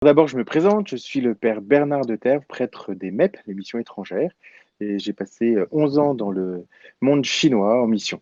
D'abord, je me présente, je suis le père Bernard de Terre, prêtre des MEP, les missions étrangères, et j'ai passé 11 ans dans le monde chinois en mission.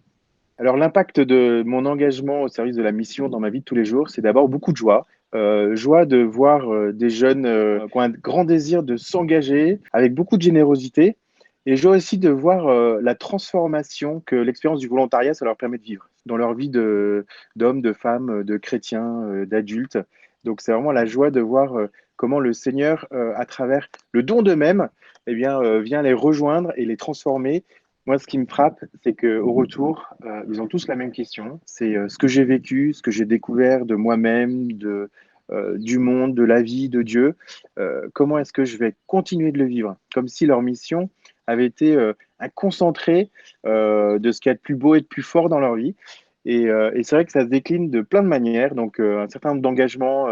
Alors, l'impact de mon engagement au service de la mission dans ma vie de tous les jours, c'est d'abord beaucoup de joie. Joie de voir des jeunes qui ont un grand désir de s'engager avec beaucoup de générosité, et joie aussi de voir la transformation que l'expérience du volontariat, ça leur permet de vivre dans leur vie d'hommes, de femmes, de chrétiens, d'adultes. Donc, c'est vraiment la joie de voir comment le Seigneur, à travers le don d'eux-mêmes, eh bien, vient les rejoindre et les transformer. Moi, ce qui me frappe, c'est qu'au retour, ils ont tous la même question. C'est ce que j'ai vécu, ce que j'ai découvert de moi-même, du monde, de la vie, de Dieu. Comment est-ce que je vais continuer de le vivre? Comme si leur mission avait été un concentré de ce qu'il y a de plus beau et de plus fort dans leur vie. Et c'est vrai que ça se décline de plein de manières. Donc, un certain nombre d'engagements.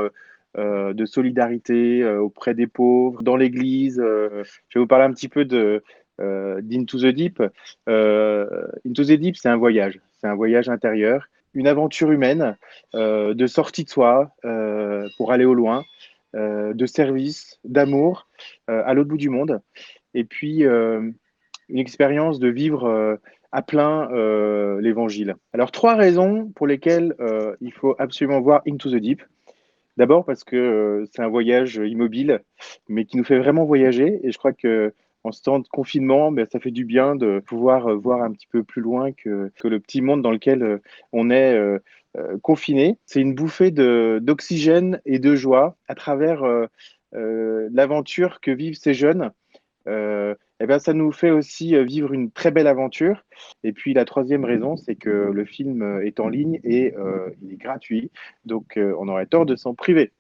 De solidarité auprès des pauvres, dans l'Église. Je vais vous parler un petit peu d'Into the Deep. Into the Deep, c'est un voyage intérieur, une aventure humaine, de sortie de soi pour aller au loin, de service, d'amour à l'autre bout du monde. Et puis, une expérience de vivre à plein l'évangile. Alors, trois raisons pour lesquelles il faut absolument voir Into the Deep. D'abord parce que c'est un voyage immobile, mais qui nous fait vraiment voyager. Et je crois que en ce temps de confinement, ben, ça fait du bien de pouvoir voir un petit peu plus loin que le petit monde dans lequel on est confiné. C'est une bouffée d'oxygène et de joie à travers l'aventure que vivent ces jeunes. Eh ben, ça nous fait aussi vivre une très belle aventure. Et puis la troisième raison, c'est que le film est en ligne et il est gratuit. Donc on aurait tort de s'en priver.